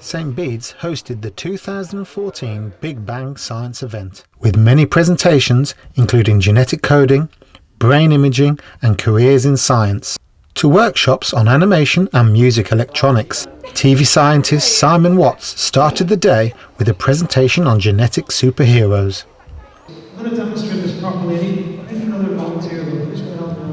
St Bede's hosted the 2014 Big Bang Science event, with many presentations including genetic coding, brain imaging and careers in science, to workshops on animation and music electronics. TV scientist Simon Watts started the day with a presentation on genetic superheroes. I'm going to demonstrate this properly. I need another volunteer who's going to help me.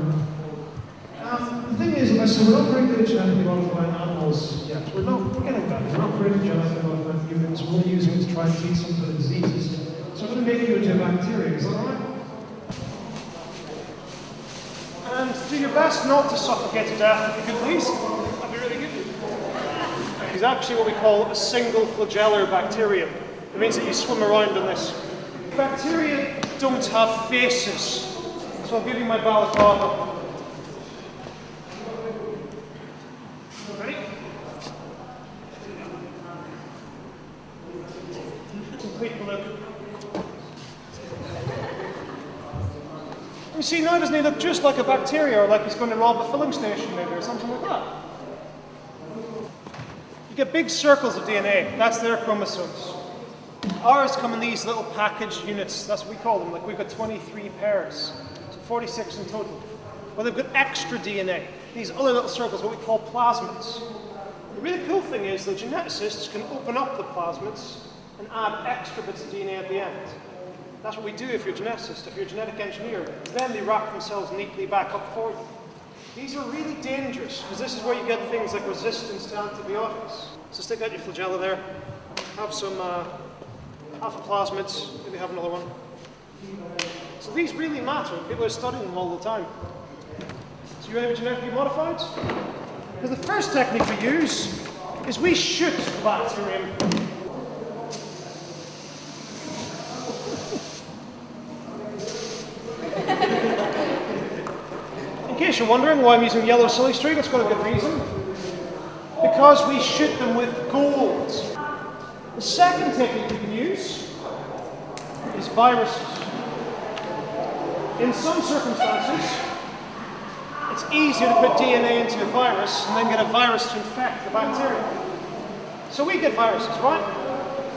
The thing is, I said, we're not very good at genetically modifying animals yet. We're getting better. We're not great at genetically modifying humans. We're only using it to try and treat some of the diseases. So I'm going to make you into a bacteria. Is that all right? And do your best not to suffocate to death, if you could, please. That'd be really good. It's actually what we call a single flagellar bacterium. It means that you swim around in this. Bacteria don't have faces, so I'll give you my balaclava. Ready? Complete the look. You see, now doesn't he look just like a bacteria, or like he's going to rob a filling station maybe, or something like that? You get big circles of DNA, that's their chromosomes. Ours come in these little packaged units, that's what we call them, like we've got 23 pairs, so 46 in total. Well, they've got extra DNA, these other little circles, what we call plasmids. The really cool thing is that geneticists can open up the plasmids and add extra bits of DNA at the end. That's what we do if you're a geneticist, if you're a genetic engineer. Then they wrap themselves neatly back up for you. These are really dangerous, because this is where you get things like resistance to antibiotics. So stick out your flagella there, have some alpha plasmids, maybe have another one. So these really matter, people are studying them all the time. So you ready with genetically modified? Because the first technique we use is we shoot the bacterium. In case you're wondering why I'm using yellow silly string, it's got a good reason. Because we shoot them with gold. The second technique we can use is viruses. In some circumstances, it's easier to put DNA into a virus and then get a virus to infect the bacteria. So we get viruses, right?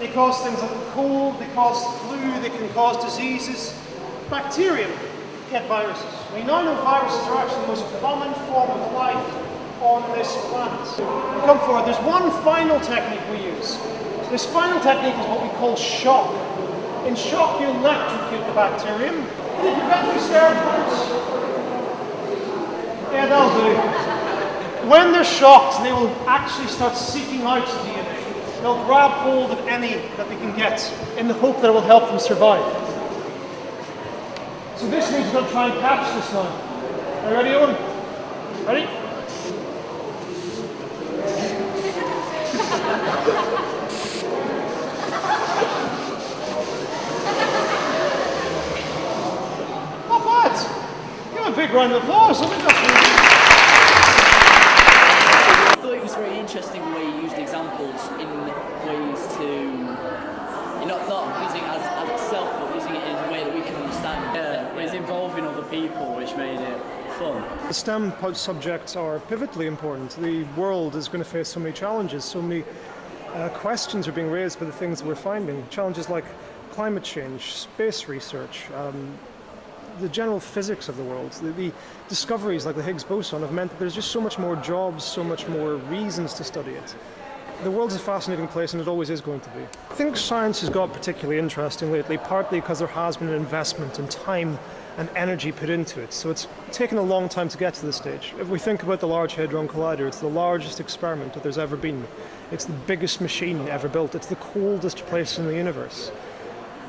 They cause things like cold, they cause flu, they can cause diseases. Bacteria get viruses. We now know viruses are actually the most common form of life on this planet. Come forward, there's one final technique we use. This final technique is what we call shock. In shock, you electrocute the bacterium. Can you prevent me scared, folks? Yeah, that'll do. When they're shocked, they will actually start seeking out DNA. They'll grab hold of any that they can get in the hope that it will help them survive. So this means we're going to try and catch this now. Are you ready, Owen? Ready? Not bad. Give him a big round of applause. I thought it was very interesting the way you used examples in ways to, not using it as itself, but using it in a way that we can understand. Yeah, it was involving other people, which made it fun. The STEM subjects are pivotally important. The world is going to face so many challenges, so many questions are being raised by the things that we're finding. Challenges like climate change, space research, the general physics of the world. The discoveries like the Higgs boson have meant that there's just so much more jobs, so much more reasons to study it. The world's a fascinating place, and it always is going to be. I think science has got particularly interesting lately, partly because there has been an investment in time and energy put into it. So it's taken a long time to get to this stage. If we think about the Large Hadron Collider, it's the largest experiment that there's ever been. It's the biggest machine ever built. It's the coldest place in the universe.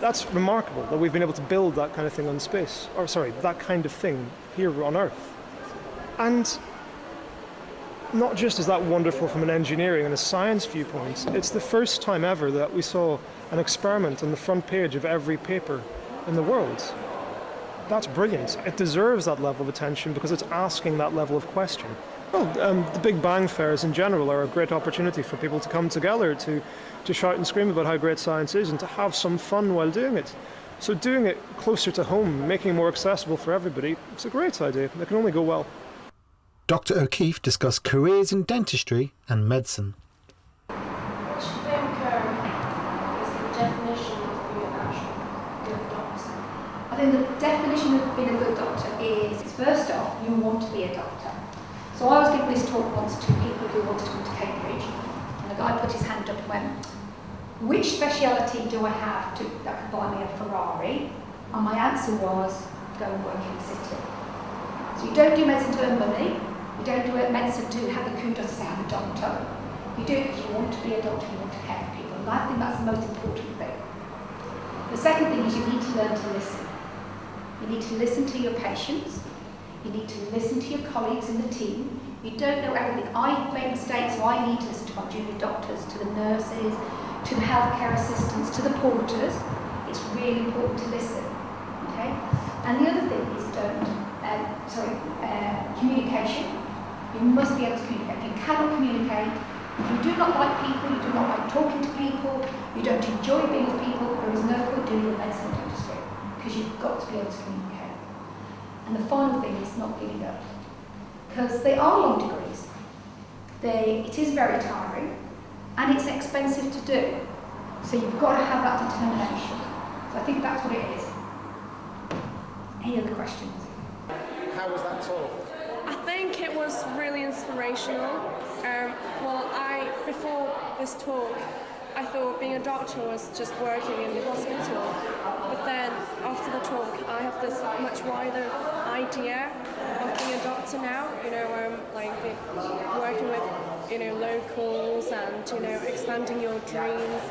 That's remarkable that we've been able to build that kind of thing on space, or sorry, that kind of thing here on Earth. And not just is that wonderful from an engineering and a science viewpoint, it's the first time ever that we saw an experiment on the front page of every paper in the world. That's brilliant. It deserves that level of attention because it's asking that level of question. Well, the Big Bang fairs in general are a great opportunity for people to come together to shout and scream about how great science is and to have some fun while doing it. So doing it closer to home, making it more accessible for everybody, it's a great idea. It can only go well. Dr. O'Keefe discussed careers in dentistry and medicine. think the definition of being a good doctor is, first off, you want to be a doctor. So I was giving this talk once to people who wanted to come to Cambridge, and the guy put his hand up and went, which speciality do I have that could buy me a Ferrari? And my answer was, go and work in the city. So you don't do medicine to earn money, you don't do medicine to have the kudos to say I'm a doctor. You do it because you want to be a doctor, you want to care for people. And I think that's the most important thing. The second thing is you need to learn to listen. You need to listen to your patients. You need to listen to your colleagues in the team. You don't know everything. I make mistakes, so I need to listen to my junior doctors, to the nurses, to the healthcare assistants, to the porters. It's really important to listen. Okay? And the other thing is communication. You must be able to communicate. If you cannot communicate, if you do not like people, you do not like talking to people, you don't enjoy being with people, there is no point doing the medicine industry because you've got to be able to communicate. And the final thing is not giving up, because they are long degrees. It is very tiring, and it's expensive to do. So you've got to have that determination. So I think that's what it is. Any other questions? How was that talk? I think it was really inspirational. Before this talk, I thought being a doctor was just working in the hospital. But then after the talk, I have this much wider idea of being a doctor now. Working with, locals and, expanding your dreams.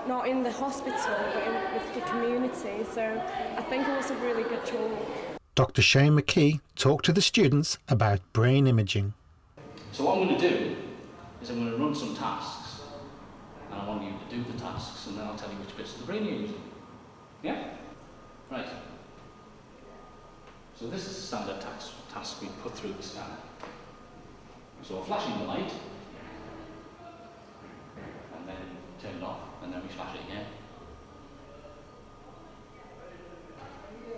Not in the hospital, but with the community. So I think it was a really good talk. Dr. Shane McKee talked to the students about brain imaging. So what I'm going to do is I'm going to run some tasks, and I want you to do the tasks, and then I'll tell you which bits of the brain you're using. Yeah? Right. So this is the standard task we put through the scanner. So flashing the light, and then turn it off, and then we flash it again.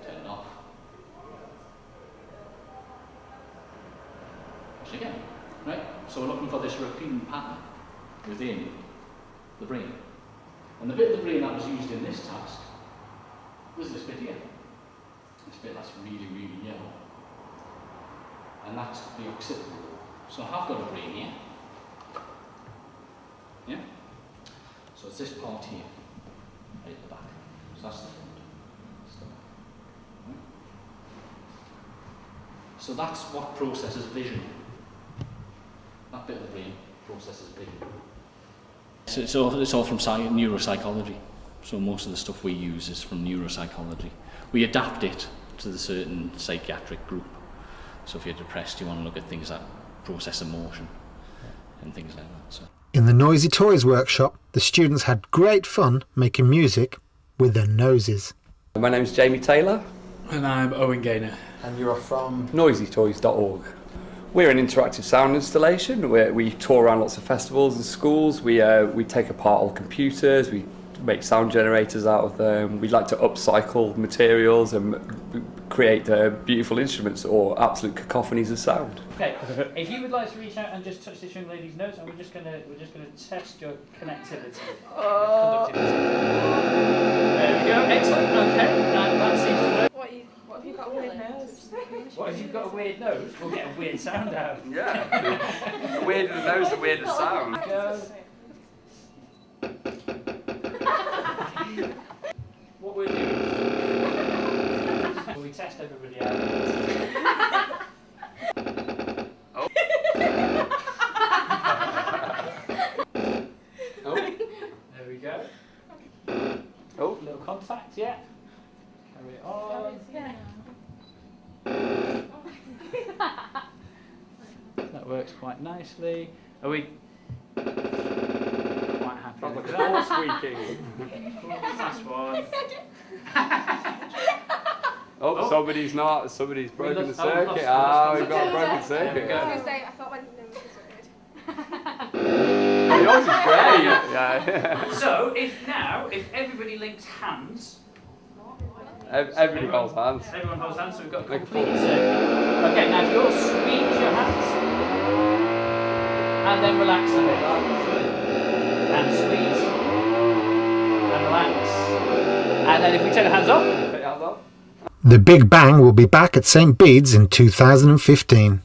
Turn it off. Flash again. Right? So we're looking for this repeating pattern within the brain. And the bit of the brain that was used in this task was this bit here. This bit that's really, really yellow. And that's the occipital. So I've got a brain here. Yeah? So it's this part here, right at the back. So that's the front. That's the back. Right? So that's what processes vision. That bit of the brain processes vision. So it's all from neuropsychology. So most of the stuff we use is from neuropsychology. We adapt it to the certain psychiatric group. So if you're depressed, you want to look at things that process emotion and things like that. So. In the Noisy Toys workshop, the students had great fun making music with their noses. My name's Jamie Taylor. And I'm Owen Gaynor. And you're from? Noisytoys.org. We're an interactive sound installation. We tour around lots of festivals and schools. We take apart all computers. We make sound generators out of them. We like to upcycle materials and create beautiful instruments or absolute cacophonies of sound. Okay, if you would like to reach out and just touch this young lady's nose, and we're just gonna test your connectivity, conductivity. There we go. Excellent. Okay, that seems to work. What have you got a weird nose? What if you've got a weird nose? We'll get a weird sound out. Yeah. The weirder the nose, the weirder the sound. Go. What we're doing is we test everybody out. Oh. Oh. There we go. Oh. Little contact, yeah. Carry it on. That works quite nicely. Are we quite happy Sounds with like a that? door squeaking. Last one. Oh, somebody's broken the lost- circuit. lost- We've got a broken circuit. There we go. I was going to say, I thought my nose was weird. Yours is great. Yeah. So, if everybody links hands, Everybody holds hands. everyone holds hands, so we've got a Make a complete full- circle. Okay, now if you'll squeeze your hands, and then relax a bit. And squeeze, and relax. And then if we take the hands off, Take your hands off. The Big Bang will be back at St Bede's in 2015.